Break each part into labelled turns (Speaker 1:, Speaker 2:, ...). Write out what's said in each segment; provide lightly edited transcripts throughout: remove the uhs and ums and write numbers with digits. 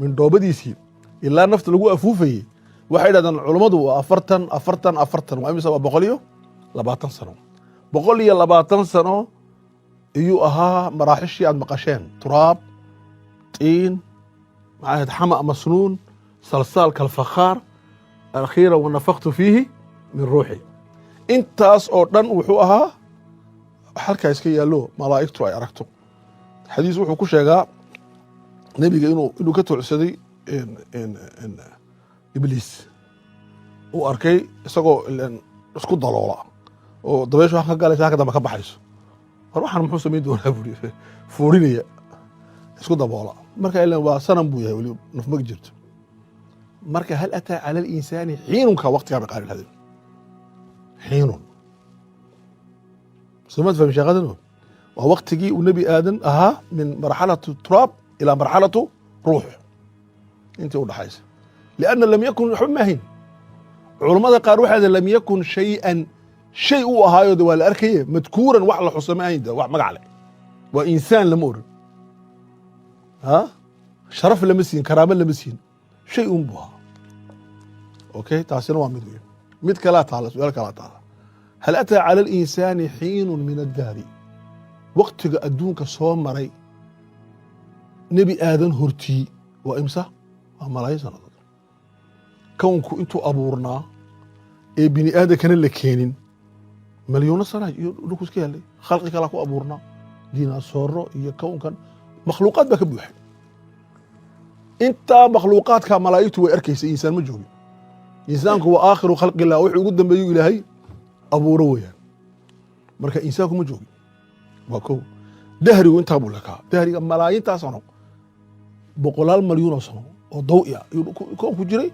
Speaker 1: min dhoobadiisii ilaa nafta lagu afuufayey waxay yidhahdaan culummadu waa afartan waa imisa waa 120 sano 120 sano iyuu ahaa maraaxishii aad maqasheen turaab tiin maxaa xama masnuun salsaal kalfakhaar akhiira wanafaktu fiihi min ruuxi intaas oo dhan wuxuu ahaa halkaa iska yaallo malaa'igtu ay aragto xadiis wuxuu ku sheegaa nebiga inuu ka toocsaday ibliis uu arkay isagoo isku daloola oo dabeeshu wax ka galaysa halka dambe ka baxayso war waxaan muxuu samayn doonaa buuri foorinaya isku daboola marka ilaan waa sanam buu yahay weli naf ma jirto marka hal ataa cala alinsaani xiinunka waqtigaa bay qaari lahaydeen xiinun soomad fahmi sheekadano waa waqtigii uu nebi aadan ahaa min marxalatu turaab ilaa marxalatu ruux intii u dhaxaysa lianna lam yakun waxba maahin culammada qaar waxaa lam yakun shay-an shay uu ahaayo de waa la arkaye madkuuran wax la xuso ma ahayn de wax magac leh waa insaan lama oran ha sharaf lama siin karaamo lama siin shay un buu ahaa okay taasina waa mid weyn mid kalaa taala su-aal kalaa taala hal ataa cala alinsaani xiinun min addahri waqtiga adduunka soo maray nebi aadan hortii waa imsa waa malaayin sannadood kownku intuu abuurnaa ee bini aadankana la keenin مليون سنة يقولوا كيالي خلق كلا كو أبورنا ديناصور iyo kownkan makhluuqaad baa ka buuxay inta makhluuqaadka malaa'iktu way arkaysa insaan ma joogin insaanku waa aakhiru khalqi illah wuxuu ugu dambeeyo ilaahay abuuro weeyaan marka insaanku ma joogin waa kow dahrigu intaa buu lakaa dahriga malaayintaa sano 100 malyan oo sano oo dawiya kownku jiray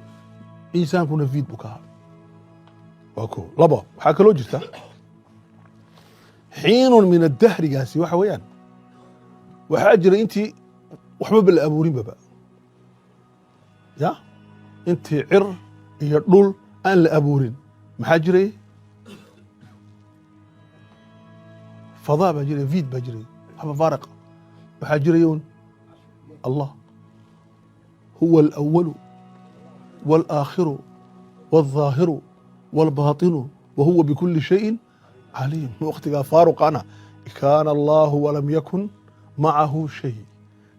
Speaker 1: insaankuna fiid buu ka ahaa waa kow laba waxaa kaloo jirta xiinun min addahrigaasi waxa weeyaan waxaa jiray intii waxbaba la abuurinbaba ya intii cir iyo dhul aan la abuurin maxaa jiray fadaa baa jiray viid baa jiray waxba faariqa waxaa jirayoon allah huwa alawalu waalaakhiru waalظaahiru waalbaatinu wahuwa bikuli shayin عليم وقتها فاروق أنا كان الله ولم يكن معه شيء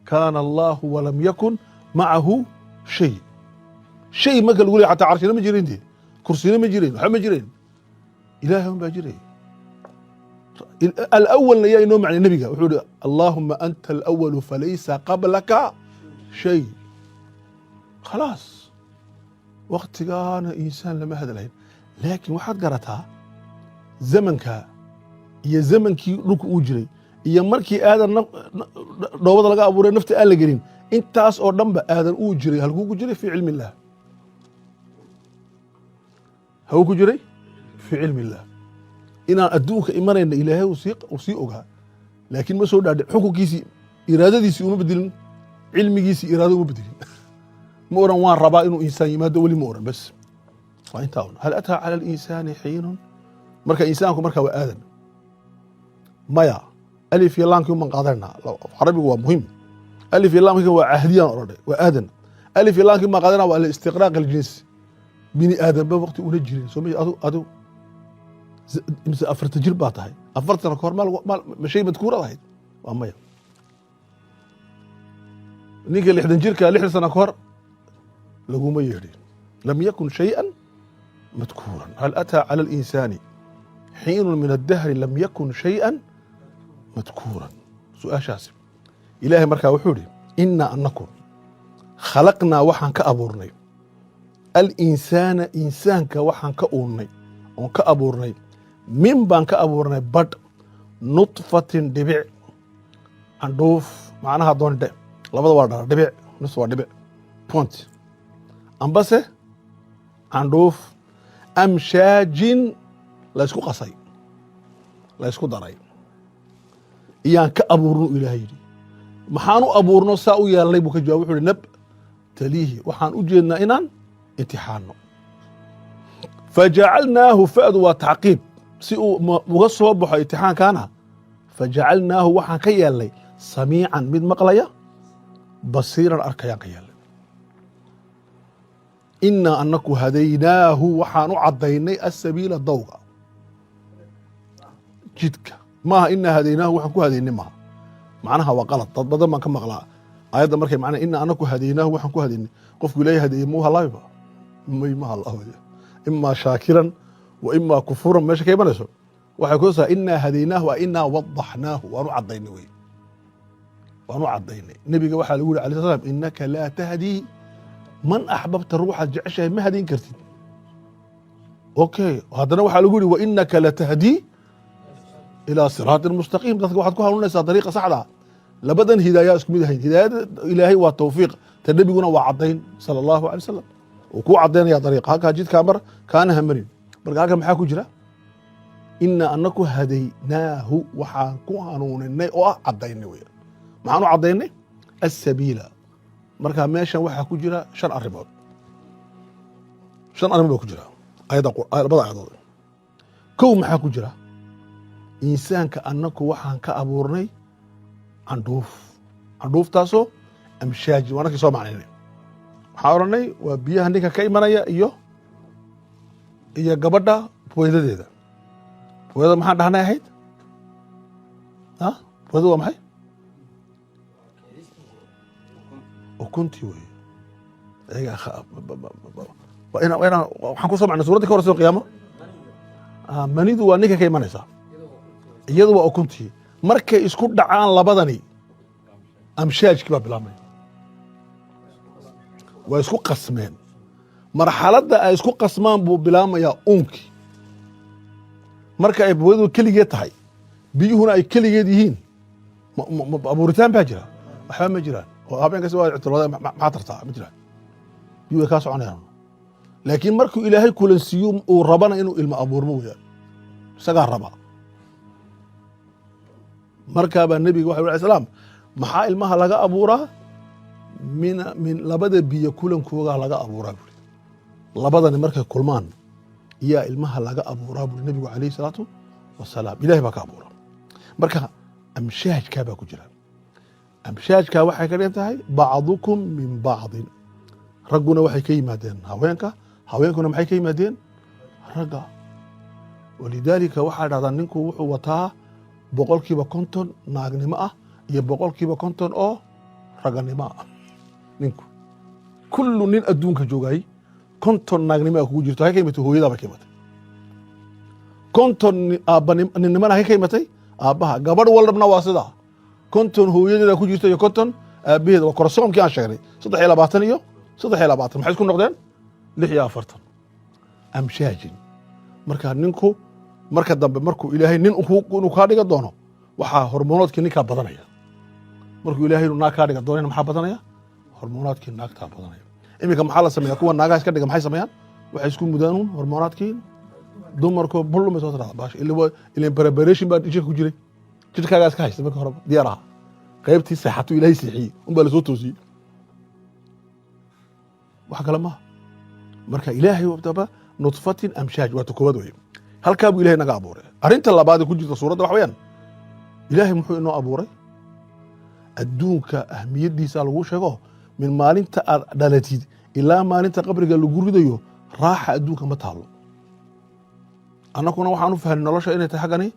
Speaker 1: كان الله ولم يكن معه شيء شيء ما قال حتى عرشنا ما جرين دي كرسينا ما جرين وحنا ما جرين إلههم ما جرين الأول يا إنه معنى النبي قال اللهم أنت الأول فليس قبلك شيء خلاص وقت كان إنسان لما هذا العين لكن واحد قرأتها zamanka iyo zamankii dhulka uu jiray iyo markii aadan dhoobada laga abuuray nafta aan la gelin intaas oo dhanba aadan uu jiray halkuu ku jiray fii cilmi illah halkuu ku jiray fii cilmi illah inaan adduunka imanayna ilaahay uu sii ogaa laakiin ma soo dhaadhic xukunkiisii iraadadiisii uma bedelin cilmigiisii iraado uma bedelin ma oran waan rabaa inuu insaan yimaado weli ma oran bas waa intaa un hal ataa cala alinsaani xiinun marka insaanku marka waa aadan maya alif iyo laamkii uman qaadanaa carabigu waa muhim alif iyo laamkii waa cahdiyaan odhanay waa aadan alif iyo laamkii uman qaadanaa waa alistiqraaq aljinsi bini aadanba waqti una jirin soo adu imse 40 jir baa tahay 40 ka hor ma shay madkuurad ahayd waa maya ninka 60 jirka 60 sano ka hor laguma yeedhin lam yakun shay'an madkuuran hal ataa cala alinsaani حين من الدهر لم يكن شيئا مذكورا سؤال شاسم إلهي مركا وحوري إنا أنكم خلقنا وحن كأبورني الإنسان إنسان كوحن كأورني وكأبورني من بان كأبورني بد نطفة دبع عندوف معناها دون دب لابد وارد دبع نصف دبع بونت أم بس عندوف أمشاج la isku qasay la isku daray iyaan ka abuurno ilaahay yidhi maxaan u abuurno saa u yeelnay buu ka jawaab wuxuu nab taliihi waxaan u jeednaa inaan imtixaanno fajacalnaahu fa'du waa tacqiib si uu uga soo baxo imtixaankana fajacalnaahu waxaan ka yeelnay samiican mid maqlaya basiiran arkayaan ka yeelnay inaa anaku hadaynaahu waxaan u cadaynay asabiila dawga jidka maaha inaa hadaynaahu waxaan ku hadaynay maaha macnaha waa qalad dad badan baan ka maqlaa aayadda markay macnaha inaa anaku hadaynaahu waxaan ku hadaynay qofku ilaahay hadeeye muu halaabiba may ma halaabaya imaa shaakiran wa imaa kufuran meesha ka imanayso waxay kutusaa inaa hadaynaahu a inaa wadaxnaahu waan u cadaynay wey waan u cadaynay nebiga waxaa lagu yiri alayh slam inaka laa tahdii man axbabta ruuxaad jeceshahay ma hadayn kartid okay haddana waxaa lagu yiri wainaka latahdii ilaa siraatin mustaqiim dadka waxaad ku hanuunaysaa dariiqa saxda labadan hidaaya isku mid ahayn hidaayada ilaahay waa tawfiiq ta nebiguna waa cadayn sala allahu alay wasalam uu kuu cadaynaya dariiqa halkaa jidkaa mar kaana hamarin marka halkan maxaa ku jira inaa anaku hadaynaahu waxaan ku hanuuninay oo ah cadaynay wey maxaan u cadaynay asabiila marka meeshan waxaa ku jira shan arrimood baa ku jira labada aayadood kow maxaa ku jira insaanka anaku waxaan ka abuurnay candhuuftaasoo amshaaji waa nakii soo macnaynay waxaan odhanay waa biyaha ninka ka imanaya iyo gabadha booydadeeda booyada maxaan dhahnay ahayd booyada waa maxay ukuntii wey waxaan kusoo macnay suuraddii ka horeysa qiyaamo manidu waa ninka ka imanaysaa iyadu waa ukuntii markay isku dhacaan labadani amshaajkii baa bilaabmay waa isku qasmeen marxaladda ay isku qasmaan buu bilaabmayaa uunkii marka ay booyadu keligeed tahay biyuhuna ay keligeed yihiin abuuritaan baa jira waxba ma jiraan oo habeenkas waa ictirooda maxaa tartaa ma jiraan biyuhu way kaa soconayaan laakiin markuu ilaahay kulansiiyo uu rabana inuu ilmo abuurmo weyaan isagaa raba markaabaa nebiga waxa alay slam maxaa ilmaha laga abuuraa min labada biyo kulankooga laga abuuraa buuri labadani markay kulmaan iyaa ilmaha laga abuuraa buuri nebigu alayhi salaatu wasalaam ilahay baa ka abuura marka amshaajkaa baa ku jira amshaajkaa waxay ka dhigan tahay bacdukum min bacdin ragguna waxay ka yimaadeen haweenkuna maxay ka yimaadeen ragga walidaalika waxaa dhahdaa ninku wuxuu wataa 50% naagnimo ah iyo 50% oo raganimo ah ninku kullu nin adduunka joogay 50 naagnimo ah kugu jirto hay ka yimaatay hooyada ba ka yimaatay 50 aabbanimana hay ka yimaatay aabbaha gabadh walbana waa sida 50 hooyadeeda ku jirto iyo 50 aabaheeda waa korsoomkii aan sheegnay 23 iyo 23 maxay isku noqdeen 46 amshaajin marka ninku marka dambe markuu ilaahay nin inuu kaa dhiga doono waxaa hormoonaadkii ninkaa badanaya markuu ilaahay inuu naag kaa dhiga doonana maxaa badanaya hormoonaadkii naagtaa badanaya iminka maxaa la sameeyaa kuwa naagaha iska dhiga maxay sameeyaan waxay isku mudaanuun hormoonaadkii dumarku bullumay soo tiraa baash ileen preparation baa jirka ku jiray jirkaagaa iska haysta marka hore diyaar aha qaybtii seexatu ilaahay seexiyey unbaa lasoo toosiyey wax kale maaha marka ilaahay wabtaba nutfatin amshaaj waa ta koowaad weye halkaa buu ilahay naga abuuray arrinta labaad ku jirta suuradda waxa weyaan ilaahay muxuu inoo abuuray adduunka ahmiyaddiisa lagu sheego min maalinta aad dhalatid ilaa maalinta qabriga lagu ridayo raaxa adduunka ma taalo annaguna waxaan u fahnay nolosha inay tahay xaggani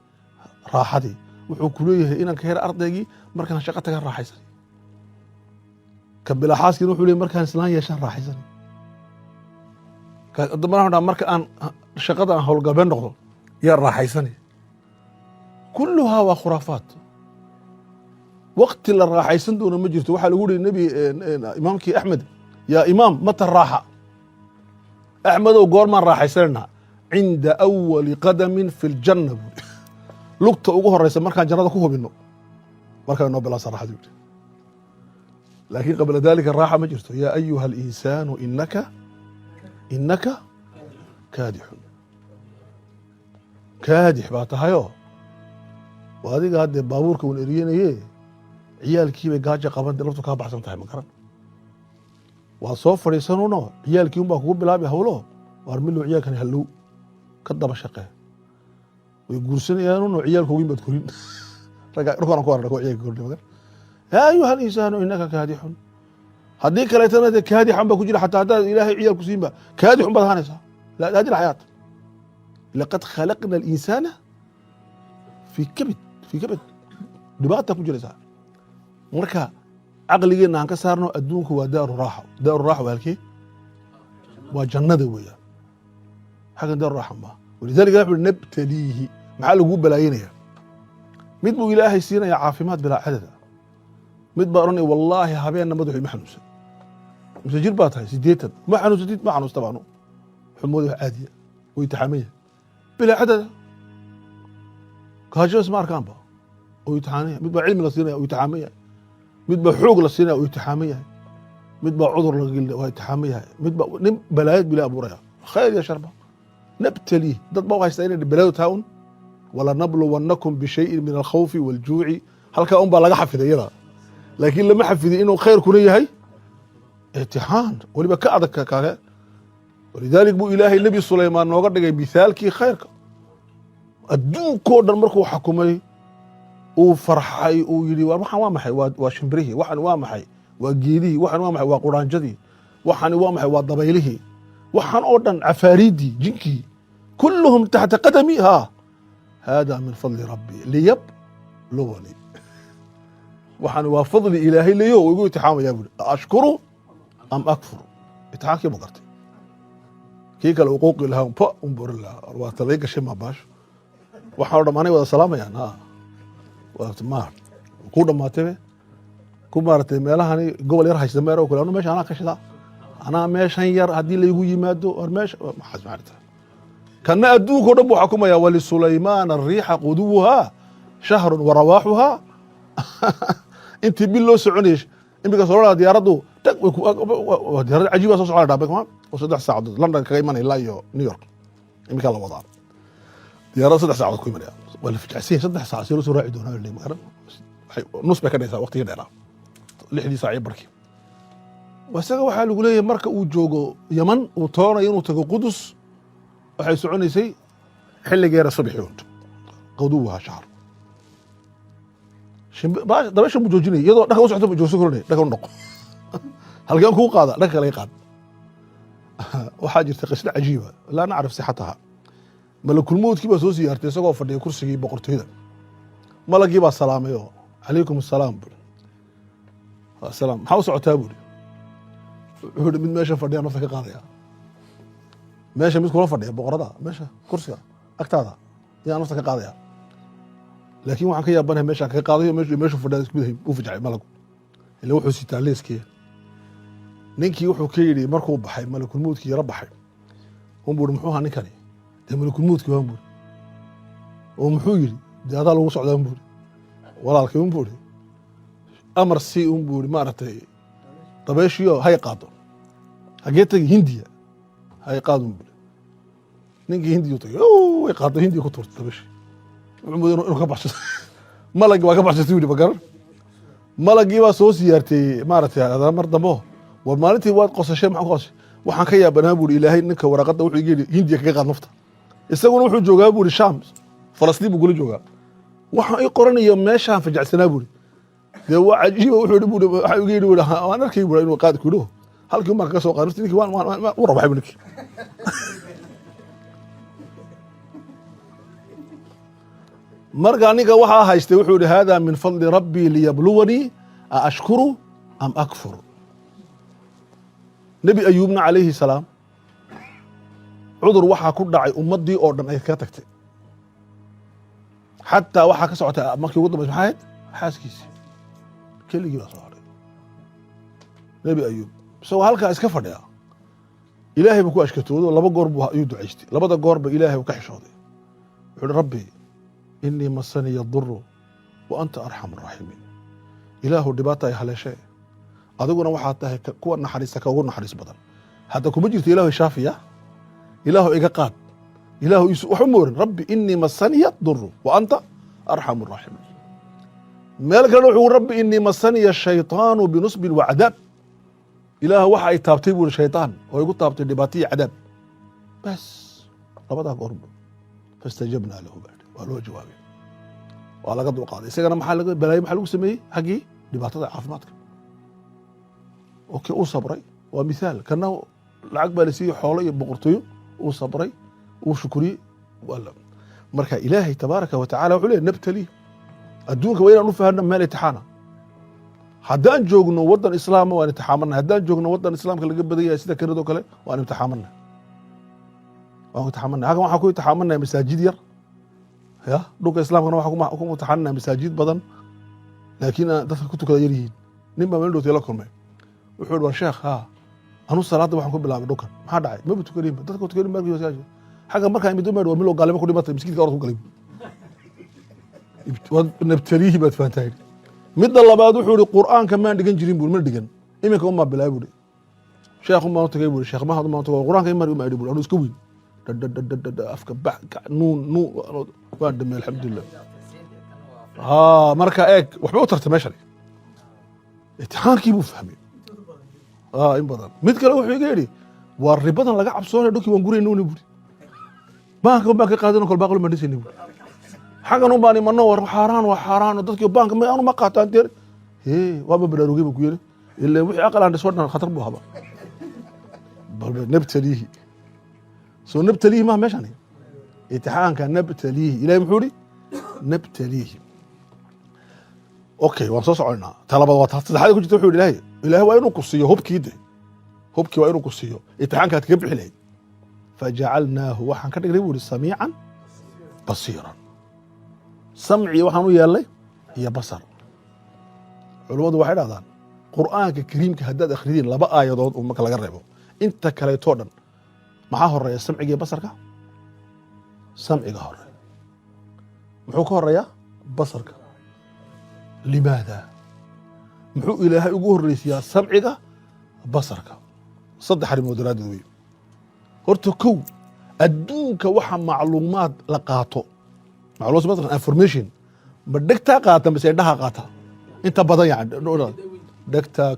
Speaker 1: raaxadii wuxuu ku leeyahay inaan ka hera ardaygii markaan shaqo tagan raaxaysan ka bilaaxaaskiina wuxuu leeyahay markaan islaan yeeshaan raaxaysan marka aan shaqada aan howlgalbeen noqdo yaa raaxaysani kulluhaa waa khuraafaat waqti la raaxaysan doono ma jirto waxaa lagu yihi imaamkii axmed yaa imaam mata raaxa axmedow goormaan raaxaysanayna cinda awali qadamin fi ljanna buuri lugta ugu horeysa markaan jannada ku hubino markaa inoo bilaasa raaxada buuri laakiin qabla dalika raaxa ma jirto yaa ayuha alinsaanu inaka kaadix baa tahayoo adiga haddee baabuurka wan eriyanaye ciyaalkiibay gaaja qaban laftu kaa baxsan tahay ma garan waad soo fadhiisanuno ciyaalkii un baa kugu bilaabi hawlo waar milow ciyaalkani hallow ka daba shaqee way guursanayaanuno ciyaalkoogin baad korin raggaan ku aragna kuwa ciyaalka korin magar yaa ayuha alinsaanu inaka kaadixun haddii kaleetana dee kaadi xan baa ku jira xataa haddaad ilaahay ciyaal ku siinba kaadi xun baad ahaanaysaa hadi alxayaat laqad khalaqna alinsaana fii kabid dhibaata ku jiraysaa marka caqligeenna aan ka saarno adduunku waa daaru raaxa waa halkee waa jannada weeyaan xaggan daaru raaxa maaha walidalika wuxu uhi nabtaliihi maxaa laguu balaayinaya mid buu ilaahay siinaya caafimaad bilaa cadada mid baa odhanaya wallaahi habeenna madaxu ima xanuunsan mise jir baa tahay 80 ma xanuunsatid ma xanuusta baanu xumooda wax caadiya way taxamaya bilaa cadada kaashadas ma arkaanba oo imtixaanaya mid baa cilmi la siinaya oo imtixaamaya mid baa xoog la siinaya oo imtixaamaya mid baa cudur la gelina waa imtixaamaya mid baa nin balaayad bila abuuraya khayr ya sharba nabtaliih dad baa haysta inay balaayad taawun wala nabluwannakum bishay'in min alkhawfi waljuuci halkaa un baa laga xafiday iyada laakiin lama xafidin inuu khayr kuna yahay imtixaan waliba ka adag kaaga walidalik buu ilaahay nebi sulaymaan nooga dhigay mithaalkii khayrka adduunkoo dhan markuu xakumay uu farxay uu yidhi waxaan waa maxay waa shimbirihii waxan waa maxay waa geedihii waxan waa maxay waa quraanjadii waxani waa maxay waa dabaylihii waxaan oo dhan cafaariidii jinkii kulluhum taxta qadami hada min fadli rabbi liyabluwani waxani waa fadli ilaahay leeyo igu imtixaamayaa buuri ashkuru am akfuru imtixaankii buu gartay kii kale uquuqi lahaa un borin lahaa waa talay gashay maabash waxaan o dham anay wada salaamayaan ku dhamaatay ku maaratay meelahani gobol yar haysta meer oo kale anu meesha anaa ka shidaa anaa meeshan yar haddii laygu yimaado or meesha maxaas maarata kana adduunkao dhan buu xakumaya walisulaymaana ariixa quduwuhaa shahrun wa rawaaxuhaa intii bil loo soconayay imika soo diyaaraddu diyaarad cajiiba soo socda dhaabay oo 3 saacadood London kaga imanay ilaa iyo New York imika la wadaa diyaarad 3 saacadood ku imanaya wala fijacsiin 3 saacadood si loo soo raaci doonaa ilaa magaran nus bay ka dhaysaa waqtiga dheeraa 6 saac barkii wasaga waxaa lagu leeyahay marka uu joogo Yaman uu toonayo inuu tago Qudus waxay soconaysay xilligeera subaxood quduwaha shahr dabasha buu joojinayay iyadoo dhaka u socota buu joogso koronay dhaka u noqo halkan kuu qaada dhaka kale qaad waxaa jirta qisada cajiiba laa nacrif sixataha malakul mawdkii baa soo siyaartay isagoo fadhiya kursigii boqortooyada malagii baa salaamay oo calaykum assalaam buri assalaam maxaa u socotaa buri wuxuu mid meesha fadhiya nafta ka qaadaya meesha mid kula fadhiya boqorada meesha kursiga agtaada yaa nafta ka qaadaya laakiin waxaan ka yaabanahay meeshaan kaga qaadayo meeshu fadhiya isku mid u fajacay malagu ilaa wuxuu sitaa leeskii ninkii wuxuu ka yidhi markuu baxay malakul mawdkii yara baxay un buuri muxuu ahaa ninkani dee malakul mawdkii waan buuri oo muxuu yidhi dee adaa lagu socdaa un buuri walaalkii un buuri amar si un buuri maaragtay dabeeshiyo hay qaado hagee tagi hindiya hay qaado un buuri ninkii hindiya u tagay way qaado hindiya ku tuurtay dabeeshii wuxuu mooday inuu ka baxsado malagii waa ka baxsatay yidhi magaran malagii baa soo siyaartay maaragtay mar dambo war maalintii waad qosashay maxaa ku qosashay waxaan ka yaabanaa buuri ilaahay ninka waraqada wuxuu yidhi hindiya kaga qaad nafta isaguna wuxuu joogaa buuri shaam falastiin buu kula joogaa waxaan i qoranayo meeshaan fajacsanaa buuri dee waa cajiiba wuxuu yidhi buuri waxa iga yidhi buuri waan arkay buuri inuu qaadi ku yidho halkii marka ka soo qaad ninkii waan u rabaxay bu ninkii marka ninka waxaa haystay wuxuu yidhi hada min fadli rabbii liyabluwanii a ashkuru am akfur nebi ayuubna calayhi salaam cudur waxaa ku dhacay ummaddii oo dhan ay ka tagtay xataa waxaa ka socotay markii ugu dambaysa maxay ahayd xaaskiisii keligii baa soo hadhay nebi ayuub isagoo halkaa iska fadhiya ilaahay buu ku ashkatoodo 2 goor buu ayuu ducaystay 2 goorba ilaahay uu ka xishooday wuxuu yidhi rabbi inii masaniya duru wa anta arxamu raaximiin ilaahu dhibaata ay haleeshee adiguna waxaad tahay kuwa naxariista ka ugu naxariis badan hadda kuma jirto ilaahu shaafiya ilaahu iga qaad ilaahu wax u moorin rabbi inii masaniya duru wa anta arxamu raaximiin meel kale wuxuu rabbi inii masaniya shaytaanu binusbin wa cadaab ilaahu waxa ay taabtay buuri shaytaan oo igu taabtay dhibaatiya cadaab bas 2 goor fastajabnaa lahu baad waa loo jawaabay waa laga dulqaaday isagana maxaa laga balaayo maxaa lagu sameeyey xaggii dhibaatada caafimaadka اوكي uu sabray waa misaal kana lacag baa la siiyay xoolo iyo boqortooyo uu sabray uu shukriyay wala marka ilaahay tabaaraka wa tacaala wuxuu leeyahay nabtali adduunka waa inaan u fahanno meel imtixaana haddaan joogno waddan islaama waan imtixaamannahay haddaan joogno waddan islaamka laga badan yahay sida kanadoo kale waan imtixaamannahay halkan waxaan ku imtixaamannahay masaajid yar ya dhulka islaamkana waxaan ku imtixaamannahay masaajid badan laakiin dadka ku tukada yar yihiin nin baa meel dhowtay la kulmay wuxuu yidhi waa sheekh anu salaadda waxaan ku bilaabay dhulkan maxaa dhacay maba tukaninba dadka tukanin markii masaajid xagga markaa imid umar waa milo gaalimo ku dhimatay miskiidka orad ku galay nabtalihi baad fahantahay midda labaad wuxuu ihi qur'aanka maan dhigan jirin buu ma dhigan iminka umaa bilaabay buuri sheekh umaan u tagay buuri sheekh mahad umaan u tagay qur'aanka imar umaa idhi buuri anu iska weyn afka bax nuun waan dhamay alxamdulilah marka eeg waxba u tartay meeshan imtixaankii buu fahmay in badan mid kale wuxuu iga yidhi waa ribadan laga cabsoonaya dhulkii waan gurayna una buuri baanka baan ka qaadana kol baaqlo maan dhisayna buuri xaggan un baan imano war xaaraan waa xaaraan dadkii baanka anu ma qaataan deer waaba baraarugay buu ku yidhi ilaa wixii aqal aan dhisoo dhan khatar buu haba balba nabtaliihi soo nabtaliihi maha meeshan imtixaanka nabtaliihi ilahay muxuu ihi nabtaliihi okay waan soo soconaa talabaad waa saddexaad ku jirta wuxuu yidhi ilaahay waa inuu ku siiyo hubkii waa inuu ku siiyo imtixaankaad kaga bixi lahayd fajacalnaahu waxaan ka dhignay buu ihi samiican basiiran samci waxaan u yeelnay iyo basar culummadu waxay dhahdaan qur'aanka kariimka haddaad akhridiin laba aayadood uu marka laga reebo inta kaleetoo dhan maxaa horeeya samciga iyo basarka samciga horeeya muxuu ka horeeyaa basarka limaada muxuu ilaahay ugu horreysiyaa samciga basarka saddex arrimood daraaddeed wey horta kow adduunka waxa macluumaad la qaato information ma dhegtaa qaata mise indhaha qaata inta badan yani dhegtaa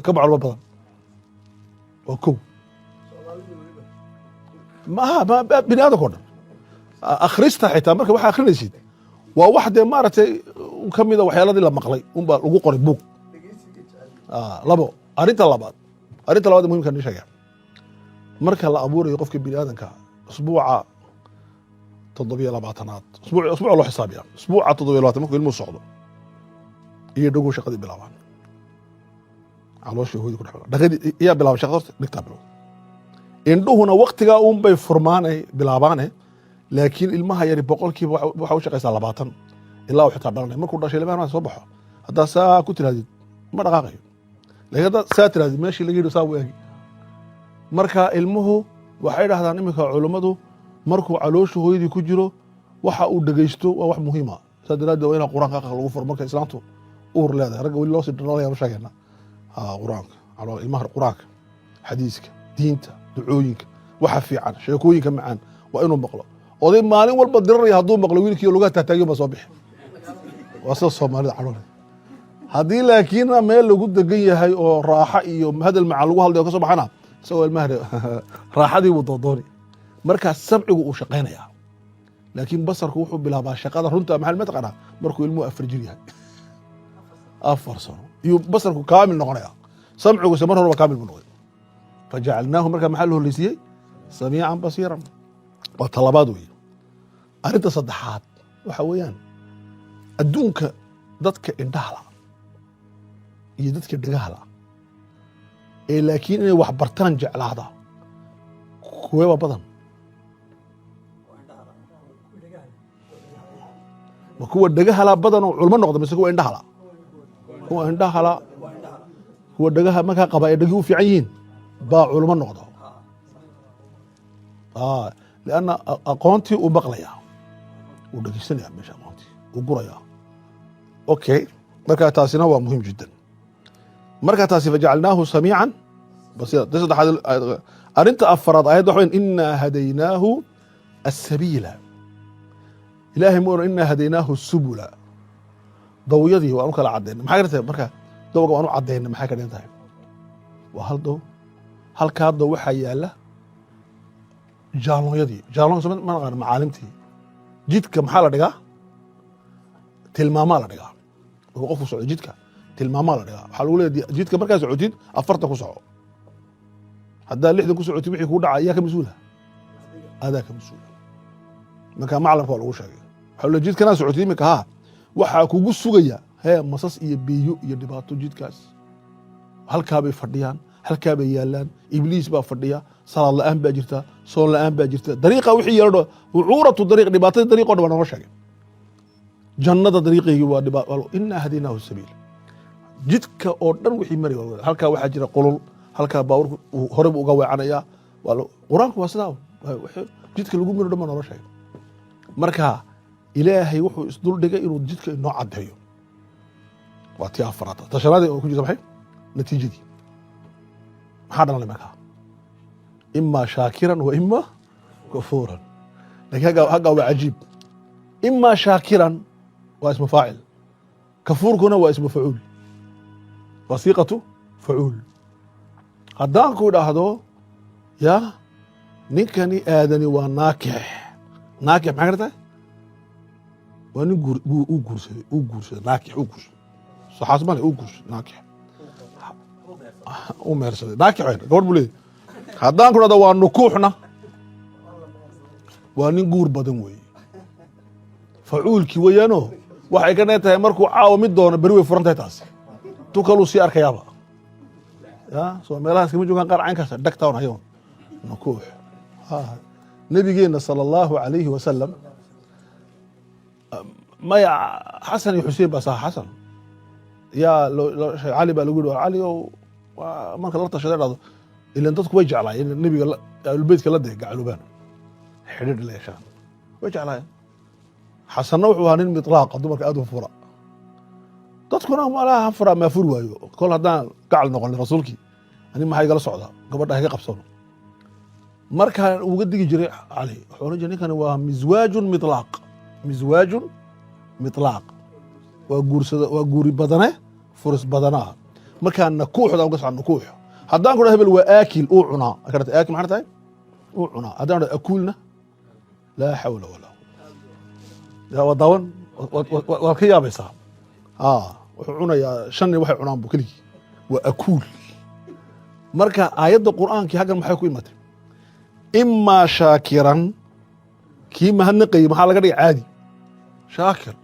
Speaker 1: ka macluumaad badan waa kow maaha bini aadamka o dhan akhrista xitaa marka waxaa akhrinaysid waa wax dee maaragtay ka mida waxyaaladii la maqlay unbaa lagu qoray buug labo arrinta labaad muhimka ni sheega marka la abuurayo qofka bini aadamka usbuuca 7labaatanaad usbuuc loo xisaabiya usbuuca 7 markuu ilmuhu socdo iyo dhagow shaqadii bilaabaan calooshii hooyadii ku dhex dhaqadii iyaa bilaaba shaqada horta dhigtaa bilowda indhuhuna waktigaa uun bay furmaanay bilaabaane laakiin ilmaha yari boqolkiiba waxa u shaqaysaa 20 ilaa uu xitaa dhalanay markuu dhashay ilmaha soo baxo haddaa saa ku tirahdid ma dhaqaaqayo laakiin haddaa saa tirahdid meeshii laga yidhi saa waagi marka ilmuhu waxay dhahdaan iminka culummadu markuu caloosha hooyadii ku jiro waxa uu dhegaysto waa wax muhiima saa daraaddeed waa inaa qur-aanka aqal lagu furo marka islaamtu uur leedahay ragga weli loo sii dhalolaya ma sheegayna qur-aanka ilmaha qur-aanka xadiiska diinta ducooyinka waxa fiican sheekooyinka macaan waa inuu maqlo oday maalin walba diraraya hadduu maqlo wiilkii lugaha taataagyo ba soo bixi waa sida soomaalida caloole haddii laakiinna meel lagu degan yahay oo raaxa iyo hadal macaan lagu hadlayo ka soo baxana isagoo ilmaha raaxadii buu doodooni markaas samcigu uu shaqaynayaa laakiin basarku wuxuu bilaabaa shaqada runta maxaa ma taqaanaa markuu ilmuhu 4 jir yahay 4 sano iyo basarku kaamil noqonaya samcigu se mar horeba kaamil buu noqday fajacalnaahu markaa maxaa la horleysiiyey samiican basiiran waa talabaad weeye arrinta saddexaad waxa weeyaan adduunka dadka indhahala iyo dadka dhagahala ee laakiin inay wax bartaan jeclaada kuweeba badan ma kuwa dhagahala badan oo culmo noqda mise kuwa indhahala kuwa indhahala kuwa dhagaha markaa qaba ee dhagi u fiican yihiin baa culmo noqda lianna aqoontii uu maqlayaa uu dhegeysanaya meesha aqoontii uu gurayaa okay markaa taasina waa muhiim jiddan markaa taasi fajacalnaahu samiican basiira ta saddexaad arrinta afaraad ayad waxa weyn inaa hadaynaahu asabiila ilaahay ma oran inaa hadaynaahu subula dawyadii waan u kala cadayna maxay ka tahay marka dawga waan u cadayna maxay ka dhigan tahay waa hal daw halkaa daw waxaa yaala jaalonyadii jaalonka ma naqaan macaalimtii jidka maxaa la dhigaa tilmaamaa la dhigaa markuu qofku socdo jidka tilmaamaa la dhigaa waxaa lagu leeyahay jidka markaa socotid 40 ku soco haddaa 60 ku socotid wixii kuu dhaca ayaa ka mas-uula adaa ka mas-uula markaa maclamka waa lagu sheegay waxaa la jidkanaa socotid iminka haa waxaa kugu sugaya masas iyo biyo iyo dhibaato jidkaas halkaa bay fadhiyaan halkaa bay yaalaan ibliis baa fadhiya salaad la'aan baa jirta soon la'aan baa jirta dariiqa wixii yeeladho wucuuratu dariiq dhibaatada dariiqoo dhan baa nooga sheegay jannada dariiqeygii waa dhibaato inaa hadaynaahu sabiil jidka oo dhan wixii mari halkaa waxaa jira qulul halkaa baabuurku hore buu uga weecanayaa qur-aanku waa sidaa jidka lagu miro dhan baa nooga sheegay marka ilaahay wuxuu isduldhigay inuu jidka inoo caddeeyo waa tii afaraad tashanaadii oo ku jirta maxay natiijadii maxaa dhalanay markaa imaa shaakiran wa imaa kafuuran laakiin haggaa waa cajiib imaa shaakiran waa ismu faacil kafuurkuna waa ismu facuul waa siiqatu facuul haddaan ku idhaahdo ya ninkani aadani waa naakix naakix maxay kartahay waa nin uu guursaday naakix uu guursaday saxaas male uu guursaday naakix u meersaday naakix gabadh buu leeyahy haddaan ku dhahdo waa nukuuxna waa nin guur badan weeye facuulkii weeyaano waxay ka tahay markuu caawa mid doono beri way furan tahay taasi tu kaluu sii arkayaaba ya soo meelahaas kama joogaan qaar caynkaas dhagtown hayoon nukuux nabigeenna sala allahu calayhi wasalam maya xasan iyo xuseen baa saha xasan yaa cali baa lagu yihi cali ow marka la tashaday dhahdo ilan dadku way jeclaayeen nebiga ahlulbeytka la dee gacalubaan xidhiidh la yeeshaan way jeclaayeen xasanna wuxuu ahaa nin mitlaaqa dumarka aad u fura dadkuna malaha fura maa furi waayo kol haddaan gacal noqonin rasuulkii ani maxaa igala socdaa gabadha haga qabsano markaa uga digi jiray cali wuxuu oran jiray ninkani waa miswaajun mitlaaq miswaajun mitlaaq waa guuri badane furis badanaa markaa nakuuxda uga socda nakuux haddaan ku dhaho hebel waa aakil uu cunaa karata aakil maxay tahay uu cunaa haddaan dhaho akuulna laa xawla walaa waa daawan waad ka yaabaysaa wuxuu cunayaa shan nin waxay cunaan bu keligii waa akuul marka aayadda qur'aankii haggan maxay ku imatay imaa shaakiran kii mahadnaqayay maxaa laga dhigay caadi shaakir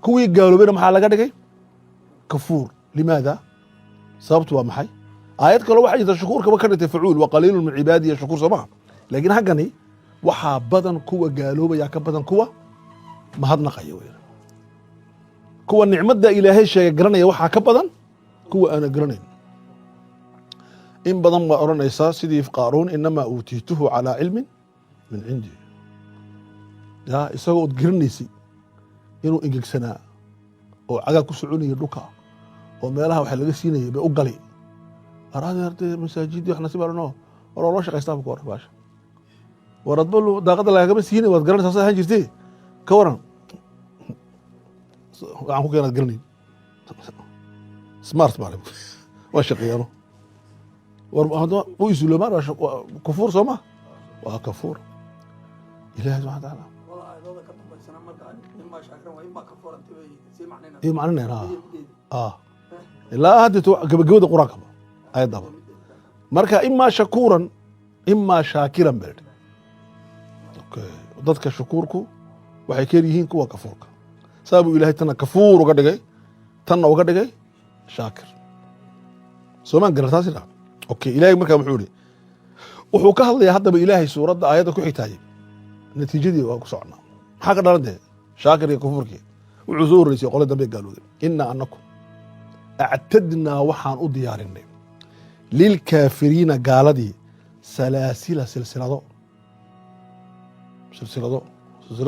Speaker 1: kuwii gaaloobayna maxaa laga dhigay kafuur limaada sababtu waa maxay aayad kale waxaa jirta shukuurkaba ka dhigtay facuul wa qaliilun min cibaadiya shukuur soo maha laakiin haggani waxaa badan kuwa gaaloobaya ka badan kuwa mahadnaqaya wey kuwa nicmadda ilaahay sheegay garanaya waxaa ka badan kuwa aana garanayn in badan baa odhanaysaa sidii qaaruun inamaa uutiituhu calaa cilmin min cindi ya isagoo od garanaysay inuu ingegsanaa oo cagaa ku soconaya dhulka oo meelaha waxa laga siinayay bay u gali araadee masaajidii wax nasiib alno war loo shaqaystaa ku waran baasha war adbalu daaqada lagama siinay waad garanaysaa saa ahaan jirtee ka waran waxaan ku keenaad garanayn smart baa waa shaqeeyano war u isuloomaan kufuur soo ma waa kafuur ilahi subxana taala iyo macninayn ilaa haddeeto gabagabada qur-aankaba ayaddaba marka imaa shakuuran imaa shaakiran baa idhi dadka shukuurku waxay keer yihiin kuwa kafuurka saa buu ilahay tanna kafuur uga dhigay tanna uga dhigay shaakir soomaan garan taas idhaa okay ilahay markaa muxuu ihi wuxuu ka hadlayaa haddaba ilaahay suuradda aayadda ku xigtaayey natiijadii waa ku socnaa maxaa ka dhalan dee shaakir iyo kafuurkii wuxuu soo horreysay qole dambe gaalooday inaa anaku actadnaa waxaan u diyaarinay lilkaafiriina gaaladii salaasila silsilado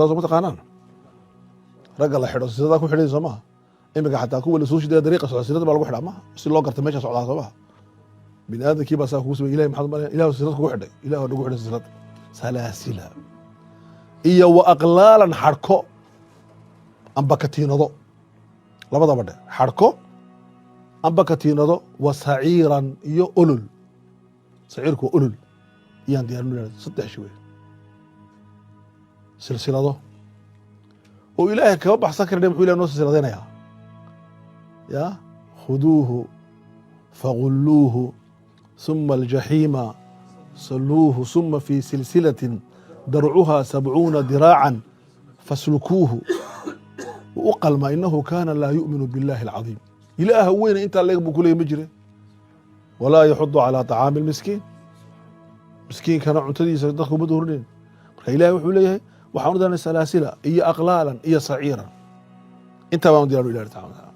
Speaker 1: soo mataqaanaan ragga la xidho silsiladaa ku xidhay soo maha imika xataa kuwa lasoo shidaya dariiqa socda silsilada baa lagu xidhaa maha si loo garta meesha socdaa soo maha bini aadamkii baa saa kugu samay ilahi maxaad malaya ilahu silsilad kugu xidhay ilahu nagu xidhay silsilada salaasila iyo wa aqlaalan xadhko amba katiinado labadaba dhe xadhko amba katiinado wa saciiran iyo olol saciirku waa olol iyaan diyaarin saddex shi wey silsilado oo ilaahay kaba baxsan karna muxuu ilahay noo silsiladaynayaa ya خذوه فغلوه ثم الجحيم صلوه ثم في سلسلة درعها 70 ذراعا فاسلكوه وأقل ما إنه كان لا يؤمن بالله العظيم. إله وين أنت اللي بكل مجري ولا يحض على طعام المسكين. مسكين كان عتدي صدقوا بدورين. إله وحوليه وحاولنا سلاسل إيه أقلالا إيه صعيرا. أنت ما مدير إله تعالى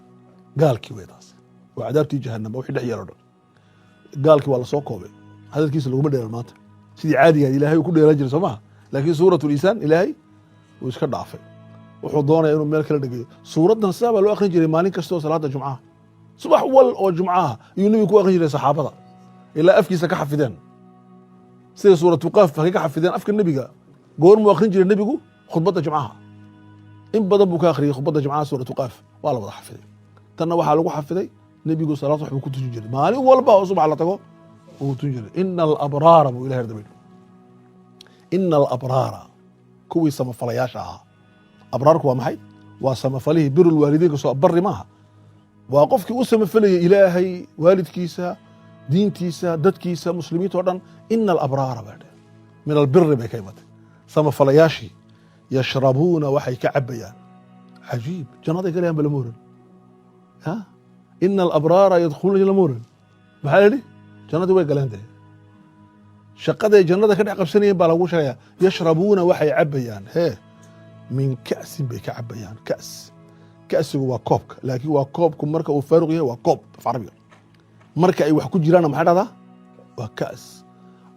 Speaker 1: قال كي ويداس وعذابتي جهنم وحيد حيرا قال كي والله سوكوبي هذا الكيس اللي قمر المات سيدي عادي إلهي وكل رجل سماها لكن سورة الإنسان إلهي ويسكر ضعفه وحضونا إنه ملك الدقيق سورة النساء لو أخرج لي مالين كستو صلاة الجمعة صباح أول أو جمعة ينمي كو أخرج لي صحابة إلا أفكي سكح فدان سيدي سورة وقاف فكي حفدان أفك النبي قول مو أخرج لي النبي خطبة الجمعة إن بدأ بك آخر خطبة الجمعة سورة وقاف والله وضح حفدي تنا waxaa lagu xafiday nabigu salaad wax ku tujin jiray maalin walba oo subax la tago uu tujin jiray innal abrara bu ilaahay dabay innal abrara kuwii samafalayaasha ah abrarku waa maxay waa samafalihi birul waalidiinka soo barri maaha waa qofkii u samafalaya ilaahay waalidkiisa diintiisa dadkiisa muslimiinta oo dhan innal abrara baad min al birri bay kaymatay samafalayaashii yashrabuuna waxay ka cabayaan ajiib jannada galayaan balamuuran ها إن الأبرار يدخلون جنة محالي جنة وين قالين ده شقة جنة كده قبسنين بالغوش يا يشربون وحي عبيان هي من كأس بك عبيان كأس هو كوب لكن هو كوب كم مركة وفارغ هو كوب في عربي مركة أي وحكو جيرانا محل هذا وكأس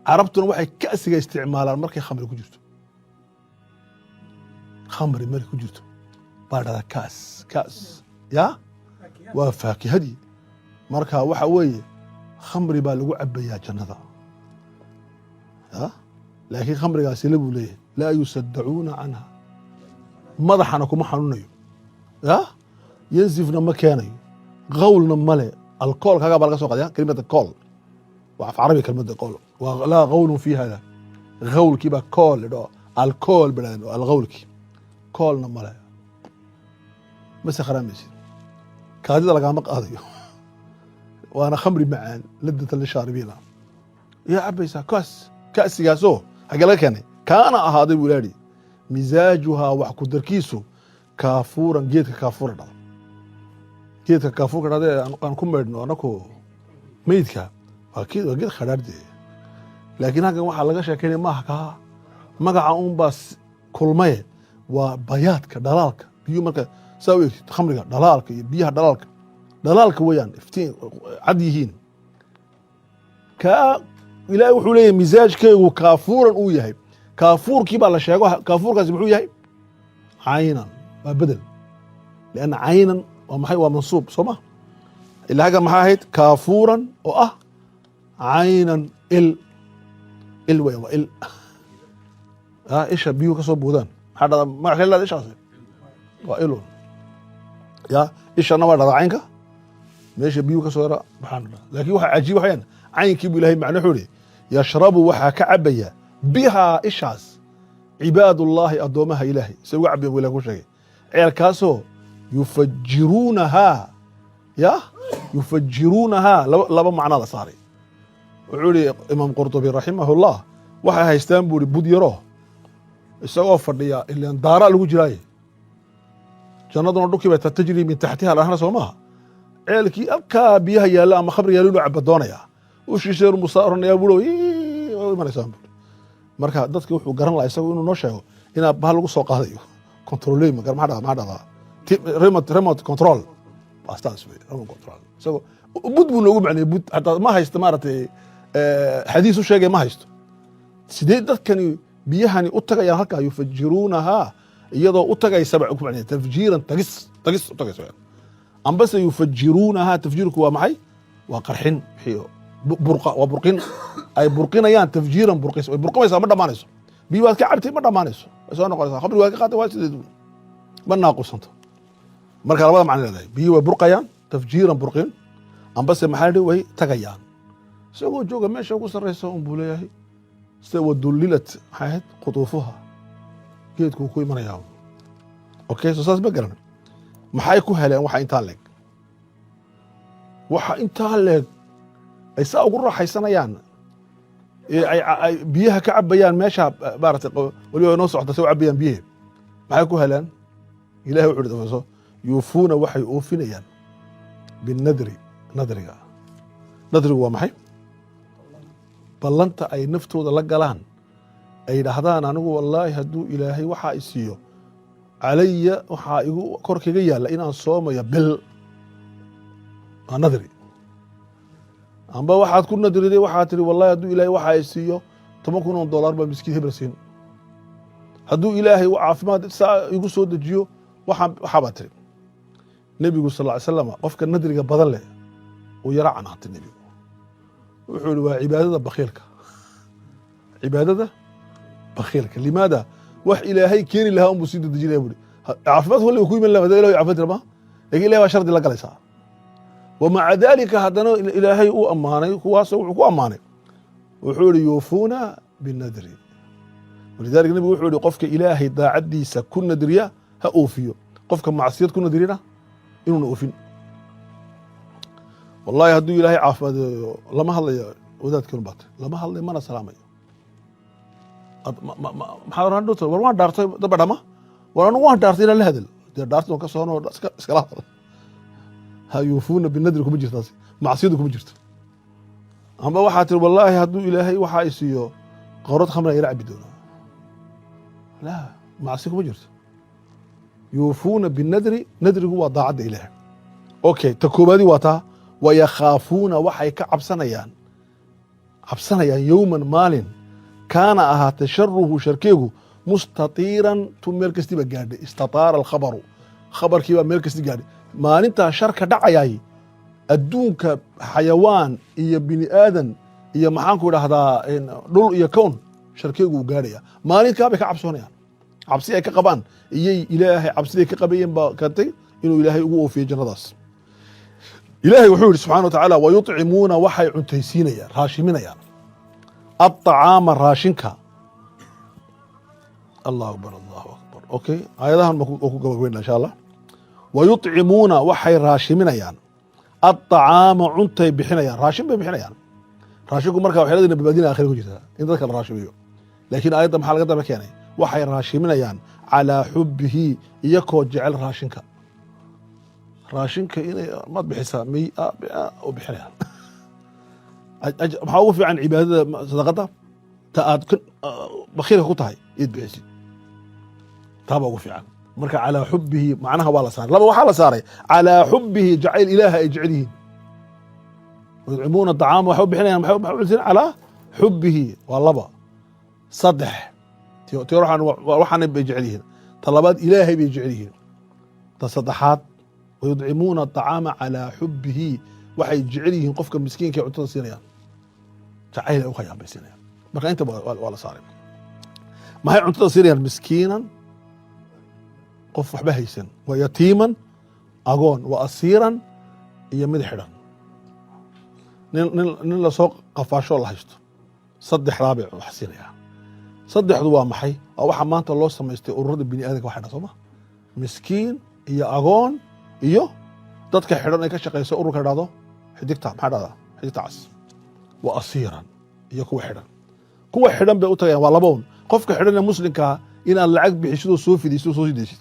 Speaker 1: عربتنا وحي كأس استعمال المركة خمر كجرت خمر مركة كجرت بعد هذا كأس يا وفاكهدي مركها waxa weeye khamri baa lagu cabayaa jannada laakiin khamrigaasi lagu leeyahay la yusadduuna anha madaxana kuma xanuunayo yanzifna ma keenayo qawlna male alcohol kaga baa laga soo qadiyaa kelimada alcohol waa af carabi kelimada alcohol waa la qawlun fi hada qawlki ba alcohol do alcohol badan alqawlki qawlna male ma sakhramaysid كادي لقى مقاضي وانا خمري معان لذة للشاربين يا عبيسا كأس ياسو حق كان هذا ولادي مزاجها وحكو دركيسو كافورا جيت كافورا جيت كافورا هذا انا كومبرنو انا كو ميدكا اكيد وجيت خدردي لكن هكا waxa laga sheekeynay ma aha magaca uun bas kulmay waa bayaadka dhalaalka biyo marka سوي خمرة دلالك بيها دلالك ويان افتين عديهين إلهي وحوليه مزاج كي وكافورا وياهي كافور كيبا لا شيغو كافور كاس محو ياهي عينا بدل لأن عينا ومحي ومنصوب صمه اللي حاجة محاهيت كافورا عينا ويا ايش بيو كسو بودان هذا ما خلال ايش اصلا وإلون يا إيش أنا ورا عينك ماشي بيوك صورة سبحان الله لكن واحد عجيب وحين عينك بيلاهي معنى حولي يشرب وحا كعبية بها إشعاز عباد الله أدومها إلهي سوى عبي ولا كل شيء عيال كاسو يفجرونها لبا معنى هذا صاري وعولي إمام قرطبي رحمه الله وحا هيستانبولي بود يروه السوى فرديا اللي اندارا لو جراي جنادنا دوكي بقت تجري من تحتها الأنهار سوماها عيالكي أبكى بيها يالا أما خبر يالو عبدونيا وش يصير مصارنا يقولوا ما نسام marka dadku wuxuu garan lahaa isagu inuu noo sheego ina bahal lagu soo qaadayo control ma gar ma dhada remote control astaas way remote control isagu bud buu noogu macnay bud hatta ma haysto maartay xadiis u sheegay ma haysto sidee dadkani biyahani u tagayaan halka ay yufajiruunaha iyadoo u tagay sabc ku macnay tafjiiran tagis u tagay amba se yufajiruunaha tafjiirku waa maxay waa qarxin xiyo burqa waa burqin ay burqinayaan tafjiiran burqis way burqamaysaa ma dhamaanayso biyo waad ka cabtay ma dhamaanayso soo noqonaysaa khamri waa ka qaatay waa sideed ma naaqusanta marka labada macna leedahay biyo way burqayaan tafjiiran burqin amba se maxay way tagayaan isagoo jooga meesha ugu sarreysa un buu leeyahay sida wadulilat hayad qutuufuha geedku ku imanayaa okay soo saas ma garan maxay ku heleen waxa inta leeg waxa intaa leeg ay saa ugu raaxaysanayaan ay biyaha ka cabayaan meesha maaragtay waliba noo socota soo cabayaan biyaha maxay ku helaan ilaahay wuxuu dhafayso yuufuuna waxay oofinayaan binadri nadriga waa maxay ballanta ay naftooda la galaan ay dhahdaan anigu wallaahi hadduu ilaahay waxaa isiiyo calaya waxaa igu korkayga yaalla inaan soomaya bil waa nadri amba waxaad ku nadriday waxaad tihi wallahi hadduu ilaahay waxaa isiiyo $10,000 baa miskiin hebel siin hadduu ilaahay caafimaad saa igu soo dejiyo waxaabaa tiri nebigu sal ly slam qofka nadriga badan leh uu yara canaantay nebigu wuxuu yihi waa cibaadada bakhiilka limaada wax ilaahay keeni lahaa unbuu sii dedejinaya bui caafimaadku waliba ku iman laha ilahay caafimaad tirama lakin ilahay baa shardi la galaysaa wamaca dalika haddana ilaahay uu ammaanay kuwaasoo wuxuu ku ammaanay wuxuu yihi yuufuuna binadri walidalika nebigu wuxuu yihi qofka ilaahay daacaddiisa ku nadriya ha oofiyo qofka macsiyad ku nadriyana inuuna oofin wallahi hadduu ilaahay caafimaadayo lama hadlayo wadaadkan baat lama hadlayo mana salaamayo maxaa oran dhota war waan dhaartay daba dhama war anigu waan dhaartay inaan la hadal dee dhaartan ka soono iskala hadal ha yuufuuna binadri kuma jirtaas macsiyadu kuma jirto amba waxaa tiri wallaahi hadduu ilaahay waxaa isiiyo qowrad khamra ila cabi doona la macsi kuma jirto yuufuuna binadri nadrigu waa daacadda ilaahay okay ta koobaadi waa taa wayakhaafuuna waxay ka cabsanayaan yowman maalin kaana ahaatay sharuhu sharkeegu mustatiiran tu meel kastiba gaadhay istataara alkhabaru khabarkiibaa meel kasti gaadhay maalintaa sharka dhacayay adduunka xayawaan iyo bini aadan iyo maxaanku idhaahdaa dhul iyo kown sharkeegu uu gaadhaya maalinkaa bay ka cabsoonayaan cabsi ay ka qabaan iyay ilaahay cabsiday ka qabayeen baa keentay inuu ilaahay ugu oofiyo jannadaas ilaahay wuxuu yidhi subxana wa tacaala wayuطcimuuna waxay cuntaysiinayaan raashiminayaan aطacaama raashinka allahu akbar okay aayadahan waa ku gabagbayna insha allah wayuطcimuuna waxay raashiminayaan aطacaama cuntay bixinayaan raashin bay bixinayaan raashinku marka waxyaaladina badbaadina akhira ku jirta in dadka la raashimiyo laakiin aayadda maxaa laga daba keenay waxay raashiminayaan calaa xubbihi iyakoo jecel raashinka inay maad bixisaa u bixinayaan maxaa ugu fiican cibaadada sadaqada ta aad bakhiilka ku tahay id bixisid taabaa ugu fiican marka calaa xubbihi macnaha waa la saaray laba waxaa la saaray calaa xubbihi jacayl ilaaha ay jecel yihiin wayudcimuuna aطacaama waxay u bixinayaan maxay calaa xubbihi waa laba saddex ti waxaana bay jecel yihiin ta labaad ilaahay bay jecel yihiin ta saddexaad wayudcimuuna aطacaama calaa xubbihi waxay jecel yihiin qofka miskiinka ee cuntada siinayaan jacayl ay u hayaan bay siinayaan marka inta waa la saaray maxay cuntada siinayaan miskiinan qof waxba haysan wa yatiiman agoon wa asiiran iyo mid xidhan nin lasoo qafaashoo la haysto saddexdaa bay wax siinayaan saddexdu waa maxay waa waxa maanta loo samaystay ururada bini aadanka waxa dhan soo ma miskiin iyo agoon iyo dadka xidhan ay ka shaqayso ururka dhahdo xidigta maxaa dhahdaa xidigta cas wa asiiran iyo kuwa xidhan bay u tagayaan waa labown qofka xidhan ee muslimkaa inaad lacag bixisid oo soo fidaysid oo soo sidaysid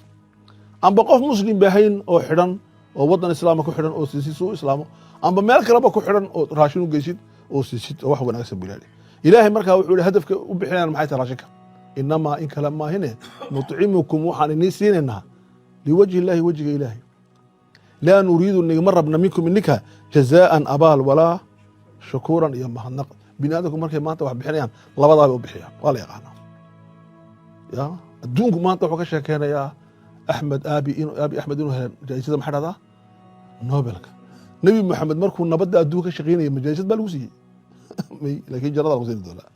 Speaker 1: amba qof muslim bahayn oo xidhan oo waddan islaama ku xidhan oo siisid suu islaamo amba meel kaleba ku xidhan oo raashin u geysid oo siisid oo wax wanaagsan bilaali ilaahay markaa wuxuu yihi hadafka u bixinayaan maxay tahay raashinka inamaa in kale maahine nuطcimukum waxaan inii siinaynaa liwajhi illaahi wejiga ilaahay laa nuriidu nigama rabna minkum ininka jazaa'an abaal walaa shukuuran iyo mahadnaq bini aadamku markay maanta wax bixinayaan labadaabay u bixiyaan waa la yaqaanaa ya adduunku maanta wuxuu ka sheekeynayaa aabi axmed inuu helen jaa'isada maxaa dhahdaa nobelka nebi moxamed markuu nabadda adduunka ka shaqeynaya majaalisad baa lagu siiyey laakiin jannada lagu siini doonaa